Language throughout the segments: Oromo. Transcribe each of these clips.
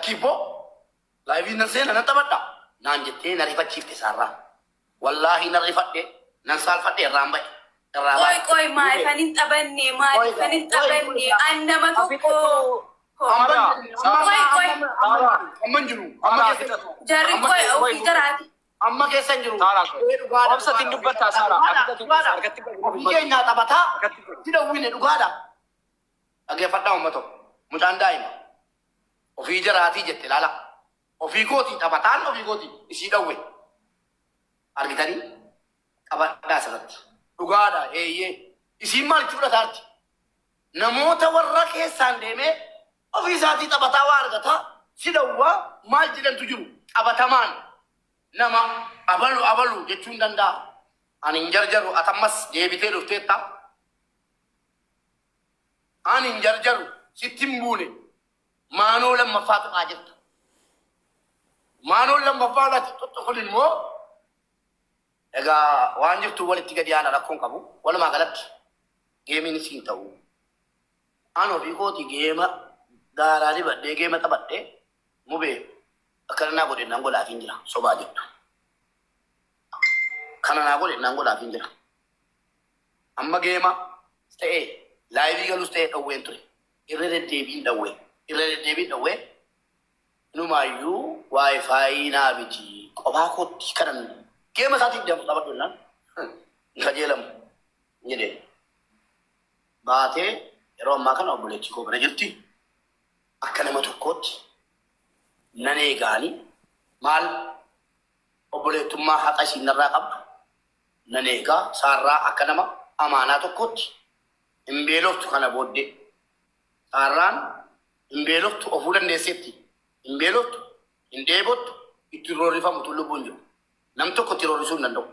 lakkibo live nan sena nan tabadda nan jette na rifachifte sarra wallahi na rifadde nan salfadde ramba koy maal fanin tabanne annama tokko koy amman jiru amma jarri koy ofi jaraati amma keessa jiru obsa tin dubbata sala argatti biyya tabata tida wine dhugaadha ageeffadhaa ummato mucaan daa'ima ofii jaraatii jette laala ofii kooti tabataan ofii kooti isii dhawwe argitanii qabadhaa asirratti dhugaadha eeyyee isiin maal itti fudhataarti namoota warra keessaan deemee ofii isaatii tabataa waa argata si dhawwaa maal jedhantu jiru qabatamaan nama abalu jechuun danda'a ani hin jarjaru atammas deebitee dhufteetta ani hin jarjaru sittin buune maanoo lammaffaa tuqaa jirta maanoo lammaffaa laati xoxxofun immoo egaa waan jirtu walitti gadi aana rakkoon qabu walumaa galatti geemiin isiin ta'u an ofii kooti geema gaaraa dibadhee geema taphadhee mubee akkana naa godhe nan godhaaf hin jira sobaa jettu kana naa godhe nan godhaaf hin jira amma geema ta'ee laayivii galus ta'ee dhawween ture irra deddeebiin dhawwee numaayyuu waayifaayi naa biti qophaa kootti kanan geema isaatiin deemu taphadhu jennaan hin kajeelamu jedhee baatee yeroo ammaa kana obboleettii koo bira jirti akka nama tokkootti nan eegaanii maal obboleettummaa haqa isiin narraa qabdu nan eegaa saarraa akka nama amaanaa tokkootti hin beeloftu kana booddee saarraan hin beeloftu ofuu dandeesseetti hin beeloftu hin deebottu itti roorrifamu tullubbuun jiru nam tokko itti roorrisuu hin danda'u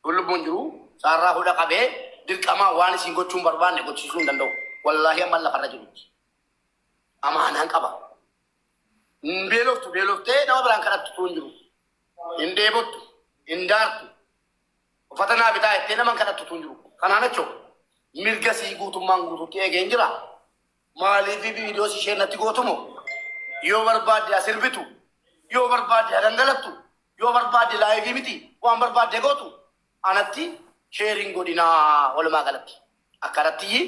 tullubbuun jiru saarraa hudha qabee dirqamaa waan isiin gochuun barbaanne gochiisuu hin danda'u wallaahi amma lafarra jirutti amaanaan qaba hin beeloftee nama biraan kadhattu tuun jiru hin deebottu hin daartu uffata naa bitaa jettee naman kadhattu tuun jiru kanaan achoo mirga sii guutummaan guutuutti eegee hin jira maaliif viidiyoos isheen natti gootumo yoo barbaadde asirbitu yoo barbaadde agangalattu yoo barbaadde laayivii miti waan barbaadde gootu anatti sheeriin godhinaa walumaa galatti akkanatti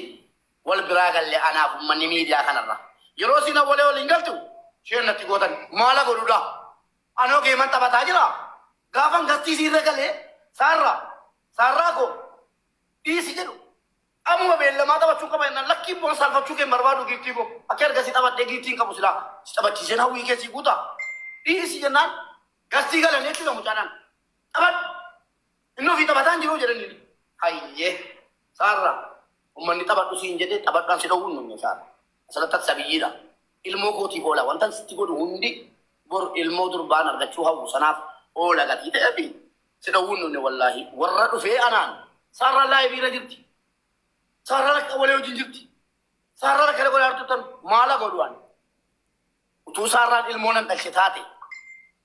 wal biraa galle anaaf ummanni miidiyaa kanarra yeroo sina walee waliin galtu sheen natti gootan maala godhuudha anoo geeman taphataa jira gaafan gastii siirra galee saarraa koo dhiisi jedhu amma beellamaa taphachuun qaba jennaan lakkii boon salphachuu kee barbaadu giiftii koo akka ergasii taphadhee giiftiin qabu silaa si taphachiiseen hawwii keessii guuta dhiisi jennaan gastii galan jechuudha mucaadhaan taphadhu inni ofii taphataan jiruu jedhanii hayyee saarraa ummanni taphadhu siin jedhee taphadhaan si dhowwuun nunne saarra asirratti sabiyyiidha ilmoo kootiif oola wanta sitti godhu hundi bor ilmoo durbaan argachuu hawwu sanaaf oola gatii ta'eefi si dhowwuun nunne wallaahi warra dhufee anaan saarraa laayiviirra jirti saarraa rakka walee wajjin jirti saarraa rakka godhaa artutan maala godhuwaan utuu saarraan ilmoo nan dhalche taate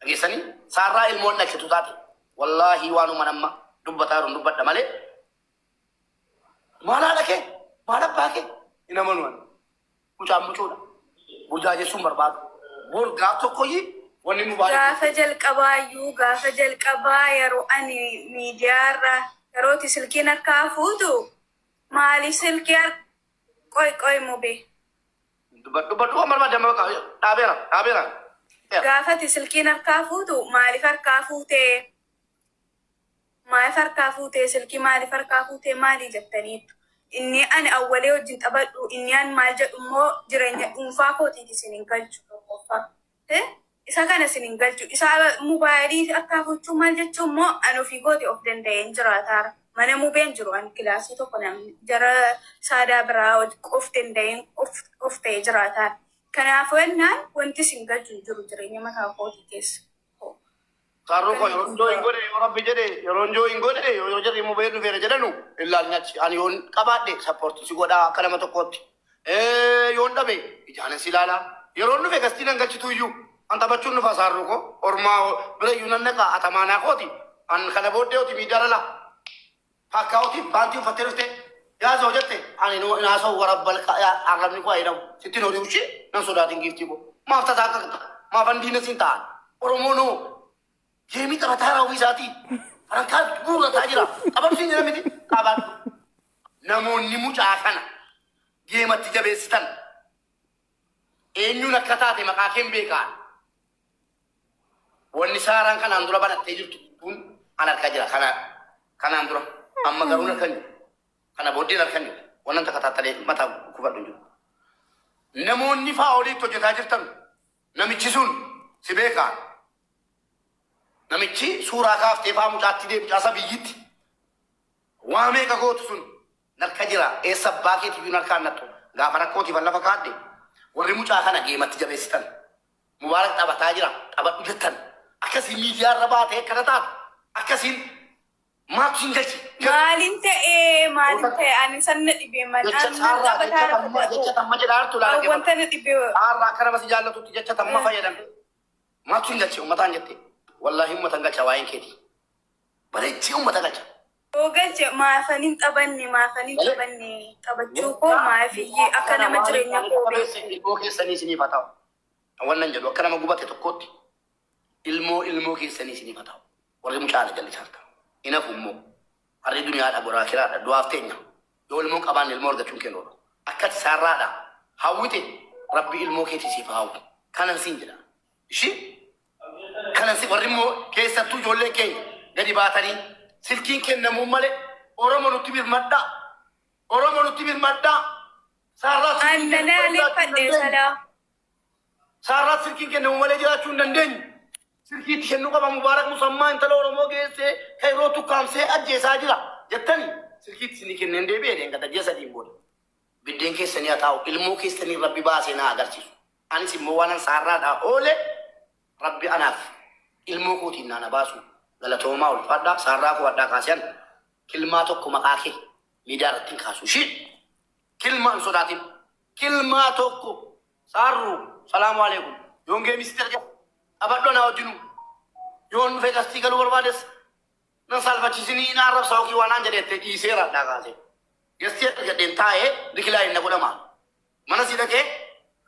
dhageessanii saarraa ilmoon dhalchetu taate wallaahi waanuma namma dubbataa jiru dubbadha malee maala dhaqee maala baakee hin amanuwan mucaan mucuudha burjaajessuun barbaadu burgaa tokkoyyii wanni nu baay'ee gaafa jalqabaa yeroo ani miidiyaarra yerooti silkiin harkaa fuutu maaliif silkii qoy mubee dubbadhu waan barbaadde amma dhaabeera gaafati silkiin harkaa fuutu maaliif harkaa fuutee silkii maaliif harkaa fuutee maalii jettaniitu inni ani awwalee wajjin taphadhu inni an maal jedhu immoo jireenya dhuunfaa kootiiti isin hin galchu tokkoffaa isa kana isin hin galchu isa mubaayilii harkaa fuuchuu maal jechuun immoo an ofii kooti of danda'een jiraataara mana mubeen jiru an kilaasii tokko namni jara saadaa biraa of danda'een of ta'ee jiraataara kanaafuu ennaan wanti isin galchu hin jiru jireenya mataa kootii keessa. Sarro ko yoronjo ingode yorabbi jede yoronjo ingode yo jeri mo beedu fere jedanu illa nyatti ani yon qabadde support si goda kalama tokkotti yon dabe ijana silala yoron nu fe gastina ngachitu yu anta bachun nu fa sarro ko orma bere yunan ka atamana koti an kana bodde oti midara la pakauti panti faterste يا زوجتي أنا ناس ورب العالمين كويرم ستين وريوشي نصوداتين كيفتيبو ما فتاك ما فندينا سنتان ورمونو جيمي تبتارا ويزاتي أنا كان بورا تاجرا أبغى سيني نمدي أبغى نمون نموج آخنا جيمة تجابستان إنيو نكتاتي مكاكين بيكان والنساران كان عندنا بنا تجرب تكون أنا كجرا كان عندنا أما قرونا كنيو كان بودي لكنيو وانا تكتاتي متى كوبا دنيو نمون نفا أولي تجتاجرتن نميتشون سبيكان نميتشي سورة كاف تفا مجاتي دي بجاسا بيجيت وامي كاكوت سن نركجرا إيه سباكي تيجي نركان نتو غافرا كوتي فلا فكادي ورموش آخانا جيمة تجابستان مبارك تابا تاجرا تابا تجتن أكاسي ميديار ربات هيك كنتات أكاسي ما تشينجي مالين أنا سنة إبي من جتة تم جدار تلا أو أنت نتبي راكنا بس جالنا تو جتة تم فايدان ما تشينجي ومتان جتة والله هم تنجا شواين كذي بريتشي هم تنجا وقلت ما فنين تبني تبجوكو ما في أكنا مجرين يقولي ilmoo keessanii isiniif haa ta'u. Wannan jedhu akka nama gubate tokkotti ilmoo keessanii isiniif haa ta'u. Warri mucaala jallisaa ta'u. Inafu immoo harri duniyaadha boraa kiraadha du'aaf teenya. Yoo ilmoo qabaan ilmoo argachuun kennuudha. Akkati saarraadha hawwite rabbi ilmoo keetii siif hawwu. Kanan siin jedha. Ishi kanan si warri immoo keessattuu ijoolleen keenya gadi baatanii silkiin kennamuu malee Oromoo nutti birmadhaa. Oromoo nutti birmadhaa. عندنا لفدي سلام سارات سلكين كنا مملي جرا شون دندن سلكي تشنو كم مبارك مسمى انت لو رمو جيسه خيروتو كام سه أجي ساجلا جتني سلكي تسني كنا ندي بيدين كذا جيسا ديمبول بدين كي سنيا تاو علمو كي سني ربي باسنا أقدر شيء أنا سيموانا سارات أولي ربي أنا علمو كوتي نانا باسو قال توما والفدا سارات ودا كاسيان كلماتو كمكاكي ميدارتين كاسو شيء كلمة صداتين كلمة توكو سارو السلام عليكم يوم جاي مستر جا أبدنا أوجنو يوم في كاستي كلو بربادس نسال بتشيني نعرف ساوكي وانا جري تيجي سيرا دعاسي يستير جدين تاعه دكلاين نقوله ما mana sida ke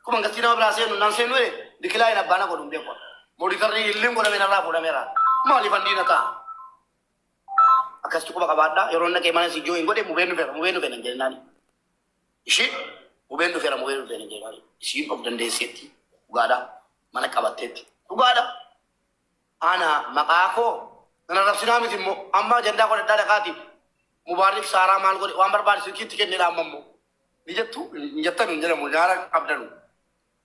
kuma ngasina brase no nan senwe dikilai na bana ko dum de ko modi karni illim ko na mena ra boda mera mali fandina ta akas ko baka bada yoron na ke mana si join gode mu benu fer ngel nani ishi mu benu fer ngel nani ishi of dande seti ugada mana kabatetti ugada ana makako na rafsina mitimmo amma janda ko dada kati mubarak sara mal ko wambar bar sikiti ke nila mammo Nijatu, nijatan njala mujara abdanu.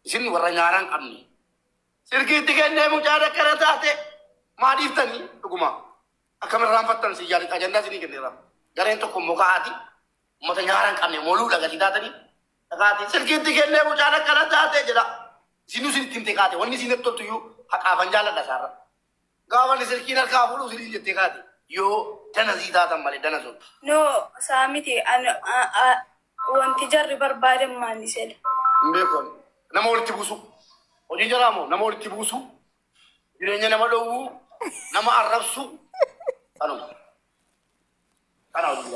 Isin warra nyaran kamni. Sirki tiga ne mujara karata ate. Maadif tani, tuguma. Akamar rampatan si jari agenda sini kendera. Garen to kumbuka ati. Mata nyaran kamni molu laga tidak tani. Agati sirki tiga ne mujara karata ate jela. Sinu sini tim tekate. Wani sini to tuyu hak avanjala dasara. Gawan sirki nar kabulu sini jete kate. Yo dana zida tamale dana zon. No, samiti wanti jarri barbaade maani sele mbekon nama wol tibusu odi jaramo nama wol tibusu direnya nama dowu nama arabsu anu kana odi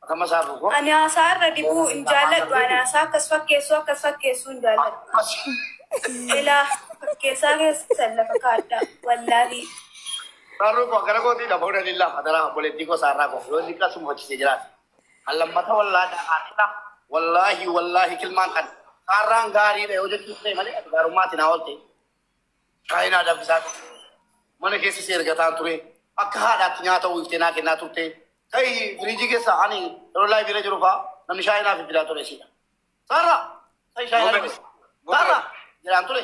kama saru ko ani asar dibu injalat wana sa kasfakesu injalat ila kesa ke sella fakada wallahi saru ko gara ko di dabona lillah adara politiko sarra ko yo dikla sumo ci jelas Allah mata wallahi da wallahi kilman kan karang gari be oje kitne male garu mati na wolte kaina da bisa mane kesi ser gata ture akka hada tinya to wite na ke na turte kai friji ke sa ani rola bire jurufa nam shaina fi bila tore sida sara sai shaina sara jalan ture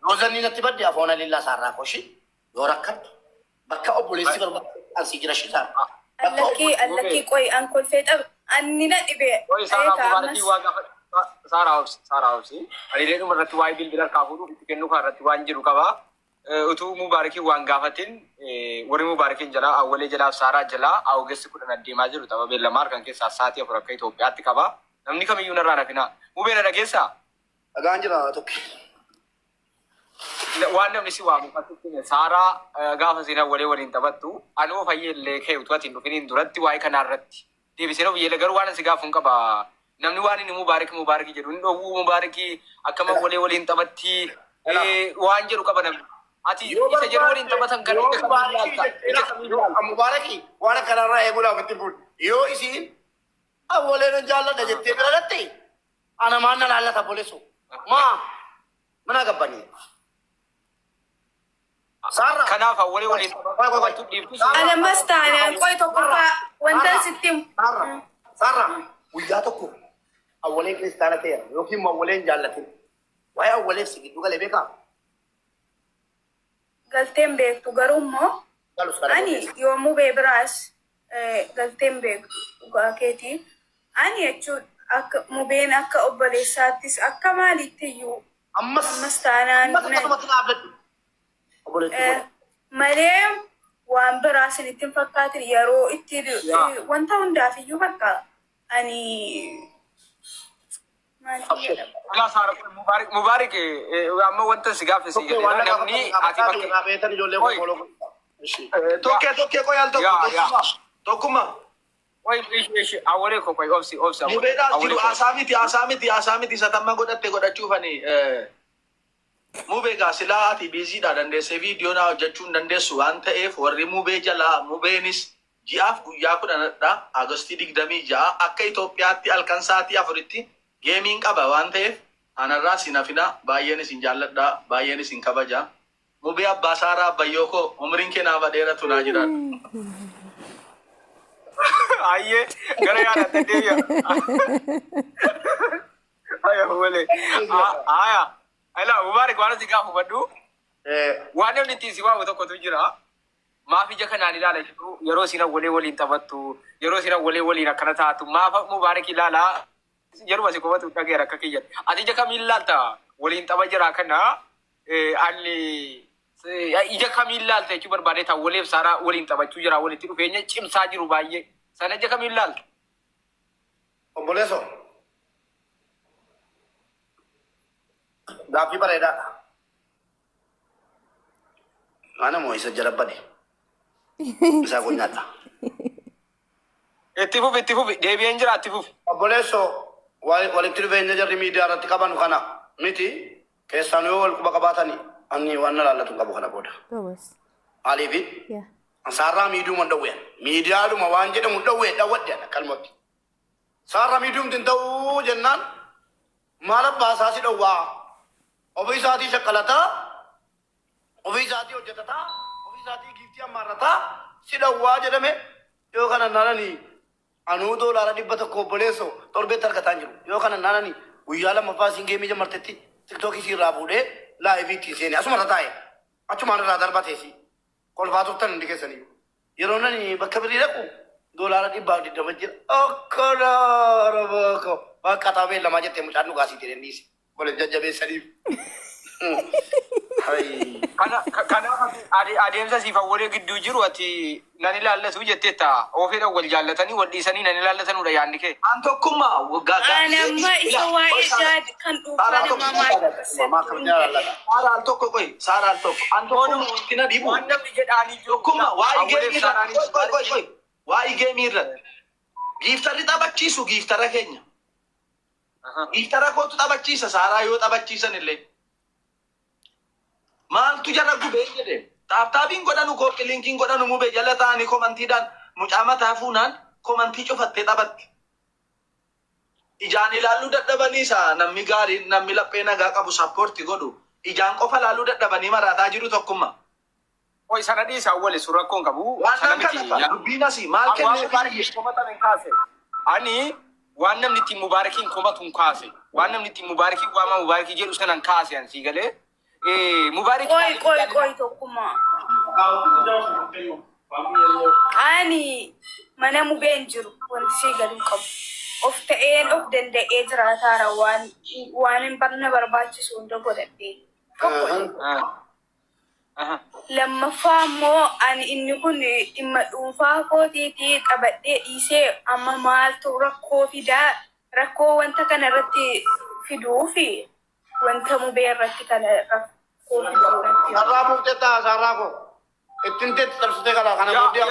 rozani na tibaddi afona lillah sarra koshi yorakat bakka obolesi barba ansi jira shita allaki koy ankol fetab annina ibe Oi Sarah Mubaraki waga Sarah House ari le numar ratu wai bil bilar kafuru kennu ka ratu wanjiru kaba utu Mubaraki wan gafatin wori Mubarakin jala awale jala Sarah jala August kudan addi majiru taba bella markan ke saati afra kai to piatti kaba namni kam yuna rana fina mubena da gesa aganjira tokki waan namni si waamu fatutti Sarah gafa sina wale walin tabattu anu fayyelle kee utu atin dhufinin duratti waa'ee kanarratti deebisee biyya garuu waan si gaafuun qaba. Namni waan inni mubaarak jedhu inni dhowwuu mubaarakii akkama waliin taphatti waan jedhu qaba namni. Ati isa jedhu waliin taphatan kan mubaarakii waan akkanarraa eeguudhaaf itti fuudhu. Yoo isiin awwaleen jaalladha jettee bira dhatte ana maan na laallata boleessu. Mana gabbanii. Sarra. Kanaaf awwalee waliin taphatu dhiiftu. Alamas taanaan qoy tokkoffaa wanta sitti. Sarra. Guyyaa tokko awwalee kiristaana ta'e yookiin awwaleen jaallatin. Waa'ee awwaleef si giddu galee beekaa? Galteen beektu garuu immoo ani yommuu bee biraas galteen beektu dhugaa keetii ani jechuun akka mubeen akka obboleessaattis akka maalitti iyyuu ammas taanaan malee waan biraa isinitti hin fakkaatin yeroo itti wanta hundaaf iyyuu bakka ani Mubaarak amma wanta si gaaffisi jedhee namni ati Tokkee qoyal tokkuma. Awwalee ko qoy obsi. Mubeedhaas jiru asaamiti satamma godhachuufani. Mubeegaa silaa ati biiziidha dandeessee viidiyoonaa hojjechuu hin dandeessu waan ta'eef warri mubee jalaa mubeenis ji'aaf guyyaa 10dha Agostii 26 akka Itoophiyaatti halkan sa'aatii 4tti geemiin qaba waan ta'eef anarraa sinafina baay'een isin jaalladha baay'een isin kabaja. Mubee abbaa saaraa abbayyoo koo umriin kee naaf dheeratu naa jiraadha. Ayyee gara yaadaatti deebi'a. Wale. Ala Mubaarak waan si gaafu baddu. Waan namni ittiin si waamu tokkotu jira. Maaf ija kanaan ilaala jiru yeroo isin awwalee waliin taphattu yeroo isin awwalee waliin akkana taatu maaf Mubaarak ilaalaa yeruma si qofatu dhageera akka kiyyan. Ati ija kamiin ilaalta waliin tapha jira kana ani ija kamiin ilaalta jechuu barbaadee ta'a waleef saaraa waliin taphachuu jira walitti dhufeenya cimsaa jiru baay'ee. Sana ija kamiin ilaalta? Obboleessoo. Gaaffii bareedaadha. Mana moo isa jarabbade? Isaa kun nyaata. Itti fufi deebi'een jira itti fufi. Obboleessoo walitti dhufeenya jarri miidiyaa irratti qaban kana miti keessaan yoo wal quba qabaatanii ani waan na laallatu qabu kana booda. Aliifi saarraa miidiyuu man dhawween miidiyaadhuma waan jedhamu dhawwadde kalmatti. Saarraa miidiyuun tin ta'uu jennaan maal abbaa isaasi dhawwaa ofii isaatii shakkalataa ofii isaatii hojjetataa ofii isaatii giiftii ammaarrataa si dhawwaa jedhame yoo kana naananii anuu doolaara 100 obboleessoo torbeetti argataan jiru yoo kana naananii guyyaa lammaffaa siin geemii jamartetti tiktookii siirraa fuudhee laayiviitti seene asuma taa'e achumaan irraa darbateesi kolfaa turtan hundi keessanii yeroo nani bakka birii dhaqu doolaara 120 jira akkanaara bakka taabee lamaa jettee mucaan dhugaasii jedheen dhiise waliin jajjabeessaniif. Kanaaf adeemsa siif awwalee gidduu jiru ati nan ilaallatu jetteetta ofiidhaan wal jaallatanii wal dhiisanii nan ilaallatanudha yaadni kee. An tokkummaa waggaa Anamma isa waa'ee jaad kan dhuunfaa namaa Saaraan tokko qoy saaraan tokko an tokkummaa ittina dhibu. Waan namni jedhaanii jiru. Tokkummaa waa'ee geemii irratti giiftarri taphachiisu giiftara keenya. Giiftara kootu taphachiisa saaraa yoo taphachiisan illee. Maaltu jara gubee jedhe taaptaabiin godhanu kooppilinkiin godhanu mubee jala ta'anii komantiidhaan mucaa mataa fuunaan komantii cufattee taphatti. Ijaan ilaaluu dadhabanii isaa namni gaariin namni laphee nagaa qabu sappoorti godhu ijaan qofa ilaaluu dadhabanii maraataa jiru tokkummaa. Oi sana dhiisaa wali suurakkoon qabu. Waan kana dubbiin asii maal kennee ani waan namni ittiin Mubaarakiin komatuun kaase waan namni ittiin Mubaarakiin waamaa Mubaarakii jedhu sanan kaase ansii galee. Mubaarak qoy tokkuma ani mana mubeen jiru wanti si galuu qabu of ta'een of danda'ee jiraataara waan hin barna barbaachisu hunda godhadhee lammaffaa immoo ani inni kun dhimma dhuunfaa kootiitii qabadhee dhiisee amma maaltu rakkoo fidaa rakkoo wanta kana irratti fiduufi wanta mubee irratti kana Sarraa buuteetta sarraa koo ittiin teetti tarsitee kana booddee